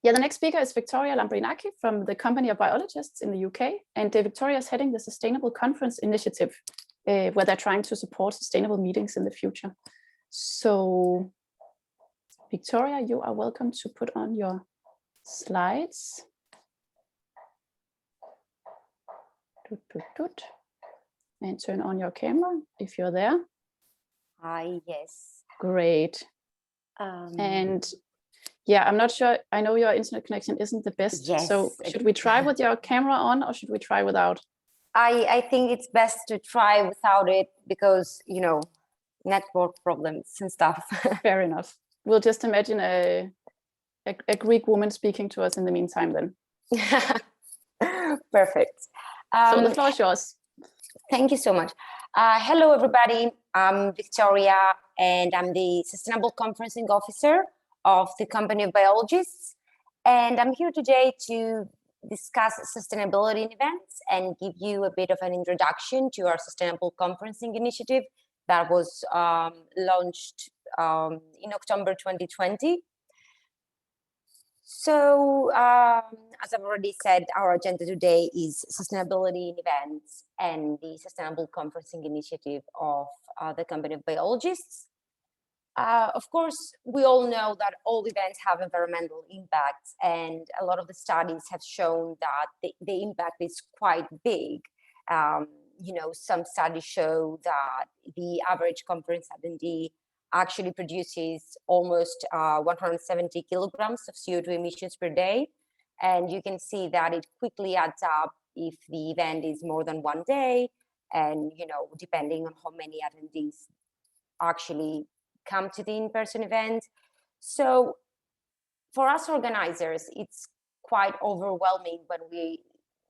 Yeah, the next speaker is Viktoria Lamprinaki from the Company of Biologists in the UK. And Viktoria is heading the Sustainable Conference Initiative, where they're trying to support sustainable meetings in the future. So, Viktoria, you are welcome to put on your slides. And turn on your camera if you're there. Hi, yes. Great. And yeah, I'm not sure. I know your internet connection isn't the best. Yes. So should we try with your camera on or should we try without? I think it's best to try without it because, you know, network problems and stuff. Fair enough. We'll just imagine a Greek woman speaking to us in the meantime then. Perfect. So the floor is yours. Thank you so much. Hello, everybody. I'm Viktoria, and I'm the Sustainable Conferencing Officer of the Company of Biologists. And I'm here today to discuss sustainability in events and give you a bit of an introduction to our Sustainable Conferencing Initiative that was launched in October 2020. So, as I've already said, our agenda today is sustainability in events and the Sustainable Conferencing Initiative of the Company of Biologists. Of course, we all know that all events have environmental impacts, and a lot of the studies have shown that the impact is quite big. You know, some studies show that the average conference attendee actually produces almost 170 kilograms of CO2 emissions per day. And you can see that it quickly adds up if the event is more than one day, and, you know, depending on how many attendees actually come to the in-person event. So for us organizers, it's quite overwhelming when we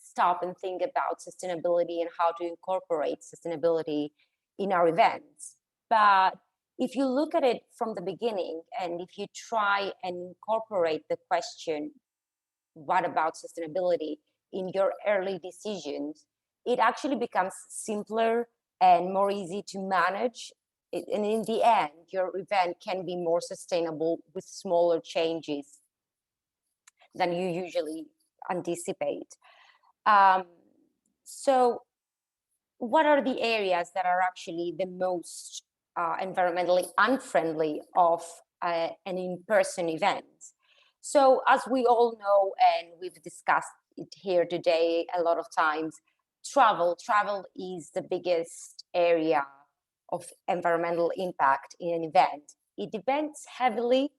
stop and think about sustainability and how to incorporate sustainability in our events. But if you look at it from the beginning, and if you try and incorporate the question, what about sustainability, in your early decisions, it actually becomes simpler and more easy to manage. And in the end, your event can be more sustainable with smaller changes than you usually anticipate. So what are the areas that are actually the most environmentally unfriendly of an in-person event? So as we all know, and we've discussed it here today a lot of times, travel is the biggest area of environmental impact in an event. It depends heavily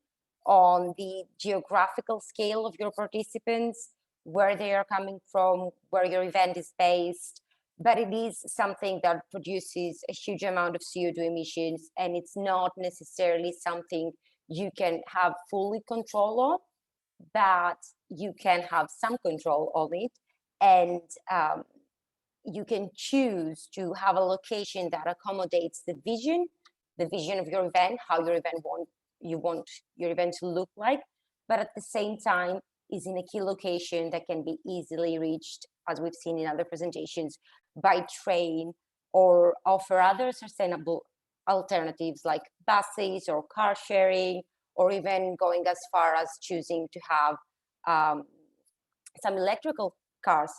on the geographical scale of your participants, where they are coming from, where your event is based, but it is something that produces a huge amount of CO2 emissions, and it's not necessarily something you can have fully control of, but you can have some control of it, and you can choose to have a location that accommodates the vision of your event, how you want your event to look like, but at the same time is in a key location that can be easily reached, as we've seen in other presentations, by train, or offer other sustainable alternatives like buses or car sharing, or even going as far as choosing to have some electrical cars,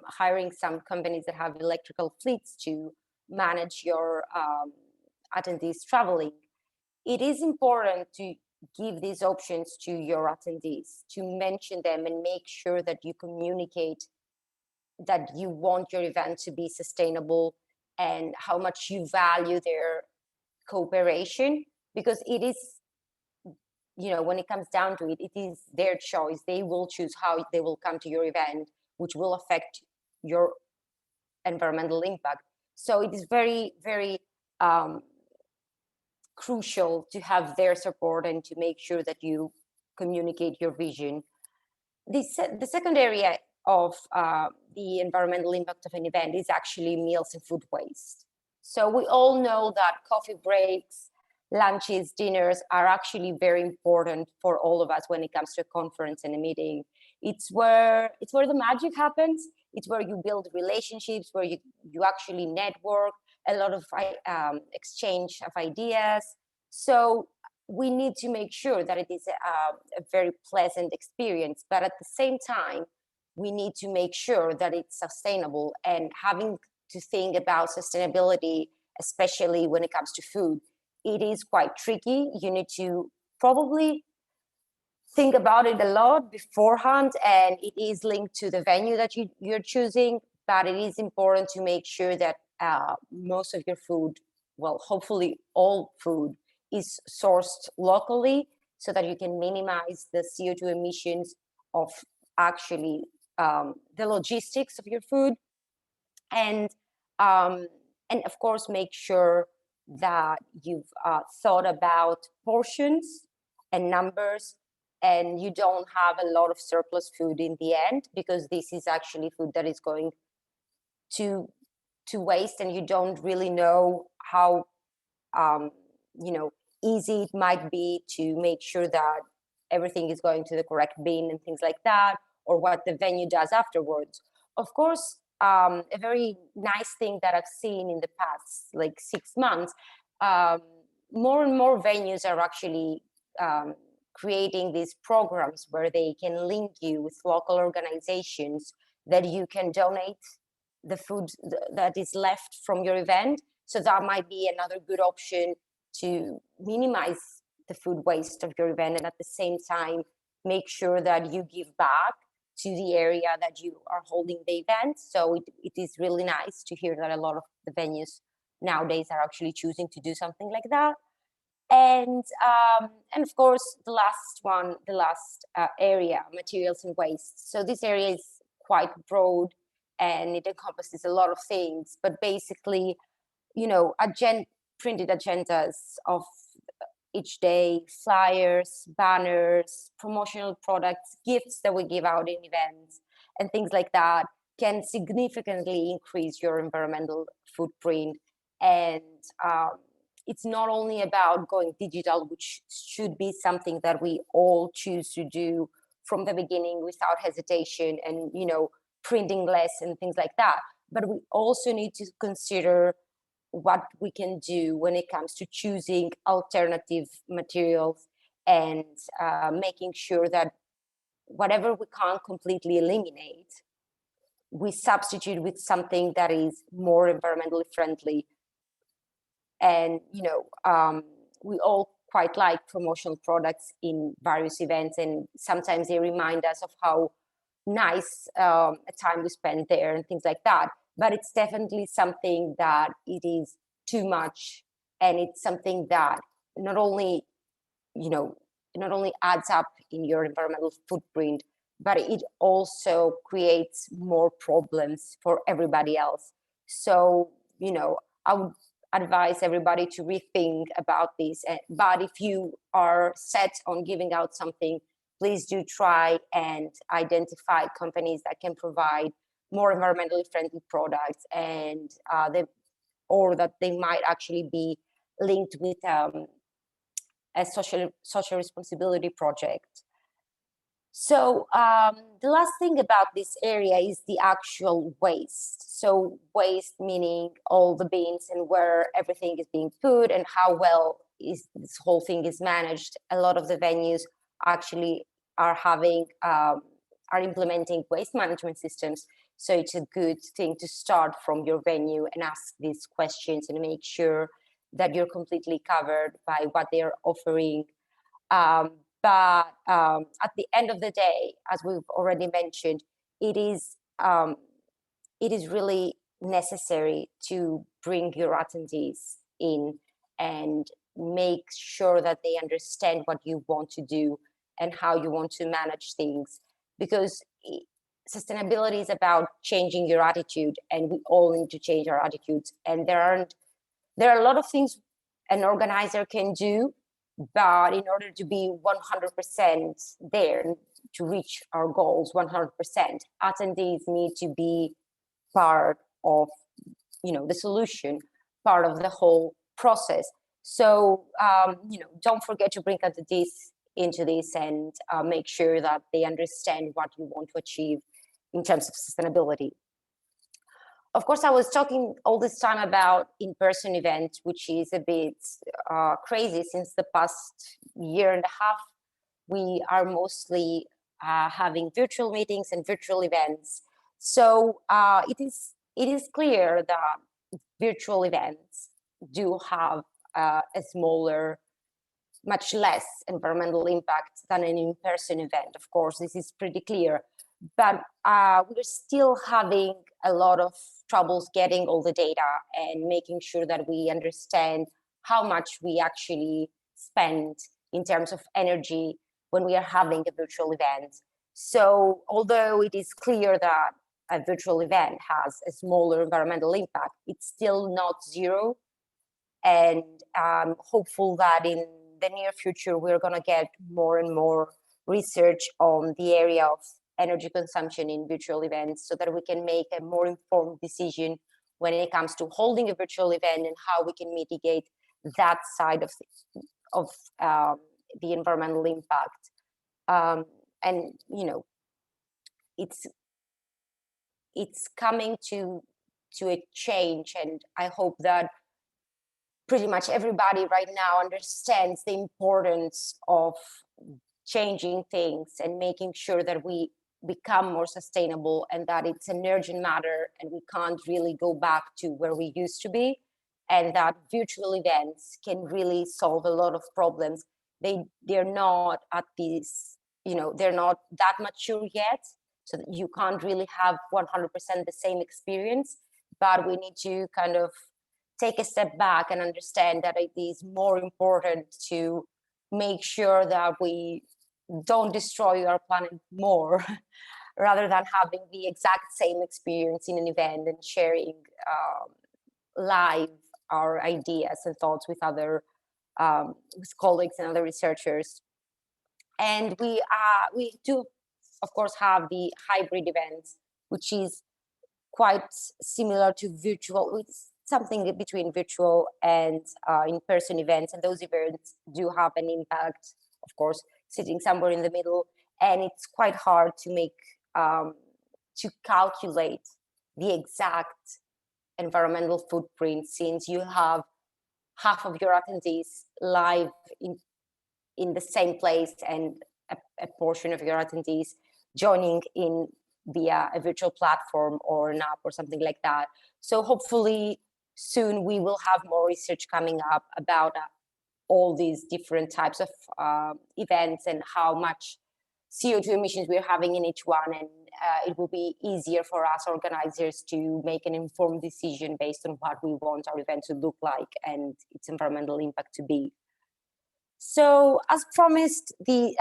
hiring some companies that have electrical fleets to manage your attendees traveling. It is important to give these options to your attendees, to mention them and make sure that you communicate that you want your event to be sustainable and how much you value their cooperation, because it is, you know, when it comes down to it, it is their choice. They will choose how they will come to your event, which will affect your environmental impact. So it is very, very crucial to have their support and to make sure that you communicate your vision. The second area of the environmental impact of an event is actually meals and food waste. So we all know that coffee breaks, lunches, dinners are actually very important for all of us when it comes to a conference and a meeting. It's where the magic happens. It's where you build relationships, where you actually network, a lot of exchange of ideas. So we need to make sure that it is a very pleasant experience, but at the same time, we need to make sure that it's sustainable. And having to think about sustainability, especially when it comes to food, it is quite tricky. You need to probably think about it a lot beforehand, and it is linked to the venue that you're choosing, but it is important to make sure that most of your food, well, hopefully all food, is sourced locally so that you can minimize the CO2 emissions of actually the logistics of your food. And of course, make sure that you've thought about portions and numbers, and you don't have a lot of surplus food in the end, because this is actually food that is going to waste, and you don't really know how easy it might be to make sure that everything is going to the correct bin and things like that, or what the venue does afterwards. Of course, a very nice thing that I've seen in the past, like 6 months, more and more venues are actually creating these programs where they can link you with local organizations that you can donate the food that is left from your event. So that might be another good option to minimize the food waste of your event, and at the same time make sure that you give back to the area that you are holding the event. So it is really nice to hear that a lot of the venues nowadays are actually choosing to do something like that. And of course, the last area, materials and waste. So this area is quite broad, and it encompasses a lot of things, but basically, printed agendas of each day, flyers, banners, promotional products, gifts that we give out in events, and things like that can significantly increase your environmental footprint. And it's not only about going digital, which should be something that we all choose to do from the beginning without hesitation, and printing less and things like that, but we also need to consider what we can do when it comes to choosing alternative materials, and making sure that whatever we can't completely eliminate, we substitute with something that is more environmentally friendly. And we all quite like promotional products in various events, and sometimes they remind us of how nice a time we spend there and things like that. But it's definitely something that it is too much, and it's something that not only adds up in your environmental footprint, but it also creates more problems for everybody else. So I would advise everybody to rethink about this. But if you are set on giving out something, please do try and identify companies that can provide more environmentally friendly products, and or that they might actually be linked with a social responsibility project. So the last thing about this area is the actual waste. So waste meaning all the bins and where everything is being put, and how well is this whole thing is managed. A lot of the venues actually are implementing waste management systems. So it's a good thing to start from your venue and ask these questions and make sure that you're completely covered by what they are offering. But at the end of the day, as we've already mentioned, it is really necessary to bring your attendees in and make sure that they understand what you want to do and how you want to manage things, because sustainability is about changing your attitude, and we all need to change our attitudes. And there are a lot of things an organizer can do, but in order to be 100% there, to reach our goals 100%, attendees need to be part of the solution, part of the whole process. So don't forget to bring attendees into this, and make sure that they understand what you want to achieve in terms of sustainability. of course, I was talking all this time about in-person event, which is a bit crazy since the past year and a half. We are mostly having virtual meetings and virtual events. So it is clear that virtual events do have a smaller, much less environmental impact than an in-person event. Of course, this is pretty clear, but we're still having a lot of troubles getting all the data and making sure that we understand how much we actually spend in terms of energy when we are having a virtual event. So although it is clear that a virtual event has a smaller environmental impact, it's still not zero. And I'm hopeful that in the near future, we're going to get more and more research on the area of energy consumption in virtual events so that we can make a more informed decision when it comes to holding a virtual event and how we can mitigate that side of the environmental impact. And, you know, it's coming to a change, and I hope that pretty much everybody right now understands the importance of changing things and making sure that we become more sustainable, and that it's an urgent matter and we can't really go back to where we used to be, and that virtual events can really solve a lot of problems. They're not at this, you know, they're not that mature yet, so that you can't really have 100% the same experience, but we need to kind of take a step back and understand that it is more important to make sure that we don't destroy our planet more rather than having the exact same experience in an event and sharing live our ideas and thoughts with other with colleagues and other researchers. And we do, of course, have the hybrid events, which is quite similar to virtual, with something between virtual and in-person events. And those events do have an impact, of course, sitting somewhere in the middle. And it's quite hard to make, to calculate the exact environmental footprint, since you have half of your attendees live in the same place and a portion of your attendees joining in via a virtual platform or an app or something like that. So hopefully soon we will have more research coming up about all these different types of events and how much CO2 emissions we're having in each one, and it will be easier for us organizers to make an informed decision based on what we want our event to look like and its environmental impact to be. So as promised, the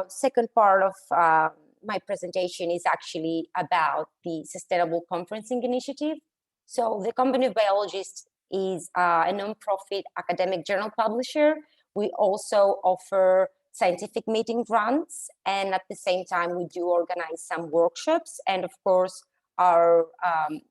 second part of my presentation is actually about the Sustainable Conferencing Initiative. So the Company of Biologists is a non-profit academic journal publisher. We also offer scientific meeting grants, and at the same time, we do organize some workshops and, of course, our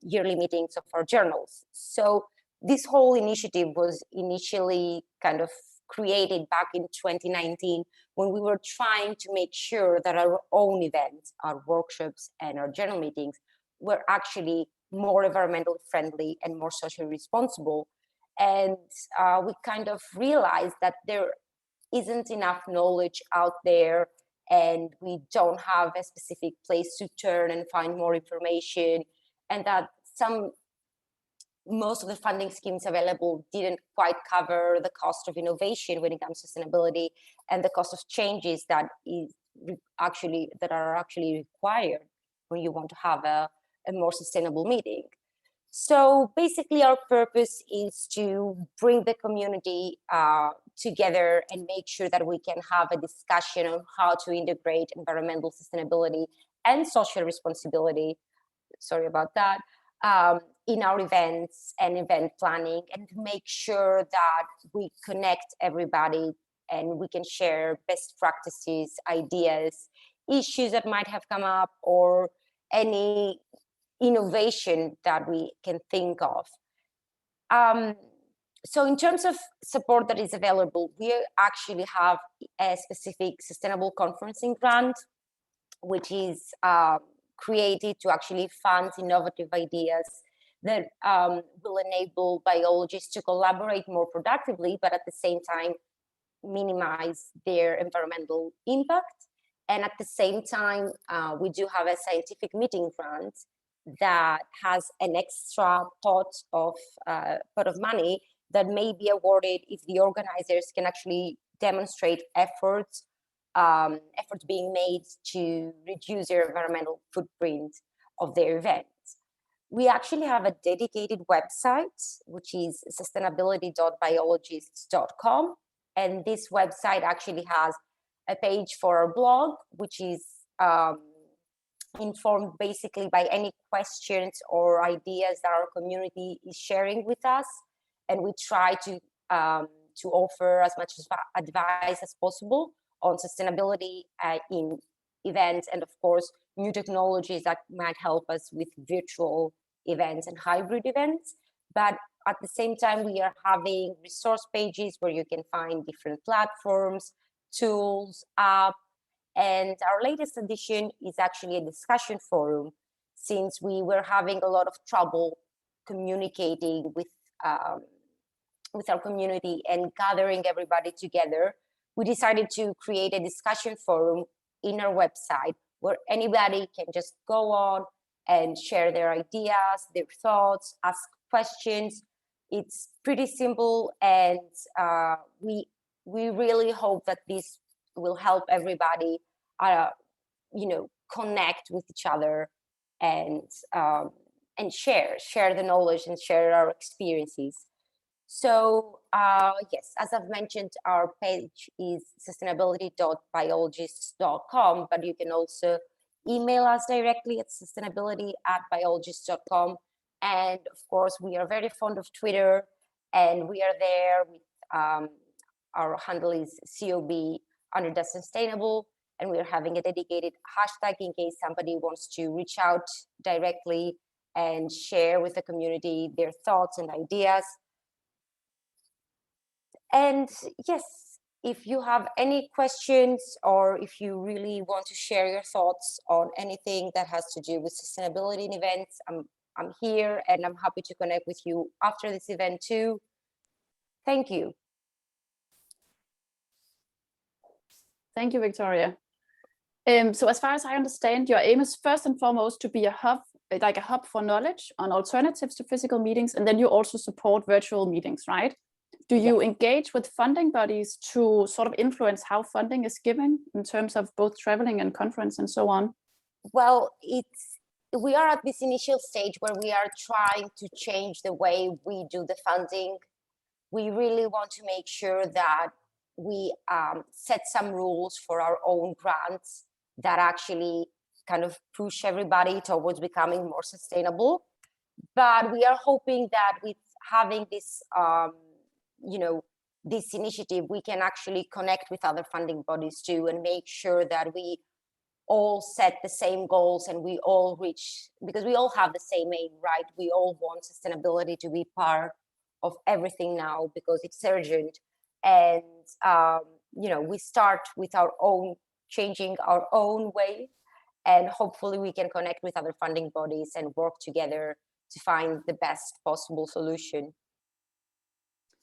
yearly meetings of our journals. So this whole initiative was initially kind of created back in 2019 when we were trying to make sure that our own events, our workshops, and our journal meetings were actually more environmentally friendly and more socially responsible. And we kind of realized that there isn't enough knowledge out there, and we don't have a specific place to turn and find more information, and that most of the funding schemes available didn't quite cover the cost of innovation when it comes to sustainability and the cost of changes that are actually required when you want to have a more sustainable meeting. So basically our purpose is to bring the community together and make sure that we can have a discussion on how to integrate environmental sustainability and social responsibility, sorry about that, in our events and event planning, and to make sure that we connect everybody and we can share best practices, ideas, issues that might have come up, or any innovation that we can think of. So in terms of support that is available, we actually have a specific Sustainable Conferencing grant, which is created to actually fund innovative ideas that will enable biologists to collaborate more productively, but at the same time minimize their environmental impact. And at the same time, we do have a scientific meeting grant that has an extra pot of money that may be awarded if the organizers can actually demonstrate efforts being made to reduce their environmental footprint of their events. We actually have a dedicated website, which is sustainability.biologists.com. And this website actually has a page for our blog, which is informed basically by any questions or ideas that our community is sharing with us. And we try to offer as much advice as possible on sustainability in events, and of course, new technologies that might help us with virtual events and hybrid events. But at the same time, we are having resource pages where you can find different platforms, tools, apps. And our latest edition is actually a discussion forum, since we were having a lot of trouble communicating with our community and gathering everybody together. We decided to create a discussion forum in our website where anybody can just go on and share their ideas, their thoughts, ask questions. It's pretty simple, and we really hope that this will help everybody, connect with each other and share the knowledge and share our experiences. So yes, as I've mentioned, our page is sustainability.biologists.com, but you can also email us directly at sustainability@biologists.com. And of course, we are very fond of Twitter, and we are there with our handle is COB_sustainable, and we are having a dedicated hashtag in case somebody wants to reach out directly and share with the community their thoughts and ideas. And yes, if you have any questions, or if you really want to share your thoughts on anything that has to do with sustainability in events, I'm here, and I'm happy to connect with you after this event too. Thank you. Thank you, Viktoria. So as far as I understand, your aim is first and foremost to be a hub, like a hub for knowledge on alternatives to physical meetings, and then you also support virtual meetings, right? Do you engage with funding bodies to sort of influence how funding is given in terms of both traveling and conference and so on? Well, we are at this initial stage where we are trying to change the way we do the funding. We really want to make sure that we set some rules for our own grants that actually kind of push everybody towards becoming more sustainable. But we are hoping that with having this this initiative, we can actually connect with other funding bodies too, and make sure that we all set the same goals and we all reach, because we all have the same aim, right? We all want sustainability to be part of everything now because it's urgent. And we start with our own, changing our own way, and hopefully we can connect with other funding bodies and work together to find the best possible solution.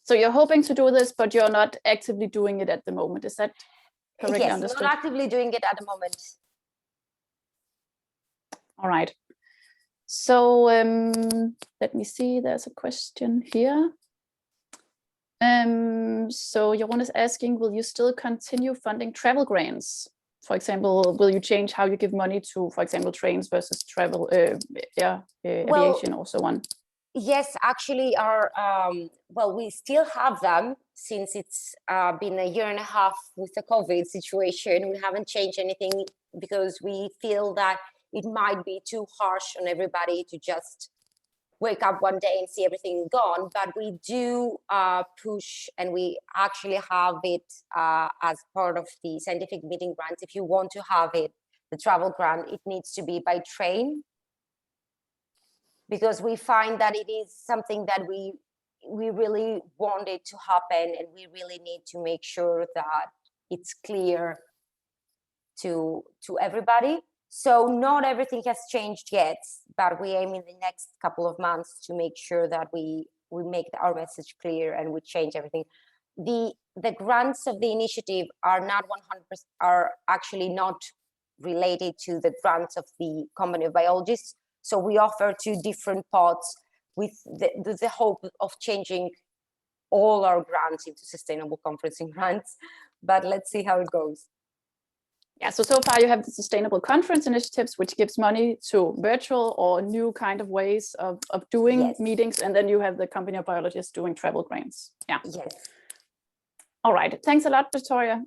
So you're hoping to do this, but you're not actively doing it at the moment. Is that correctly understood? Yes, not actively doing it at the moment. All right. So let me see, there's a question here. So Jeroen is asking, will you still continue funding travel grants? For example, will you change how you give money to, for example, trains versus travel, aviation or so on? Yes, actually, we still have them since it's been a year and a half with the COVID situation. We haven't changed anything because we feel that it might be too harsh on everybody to just wake up one day and see everything gone. But we do push, and we actually have it as part of the scientific meeting grants. If you want to have it, the travel grant, it needs to be by train, because we find that it is something that we really want it to happen, and we really need to make sure that it's clear to everybody. So not everything has changed yet, but we aim in the next couple of months to make sure that we make our message clear and we change everything. The grants of the initiative are not 100%, are actually not related to the grants of the Company of Biologists. So we offer two different pots with the hope of changing all our grants into sustainable conferencing grants, but let's see how it goes. Yeah, so far you have the Sustainable Conference Initiatives, which gives money to virtual or new kind of ways of doing meetings. And then you have the Company of Biologists doing travel grants. Yeah. Yes. All right. Thanks a lot, Viktoria.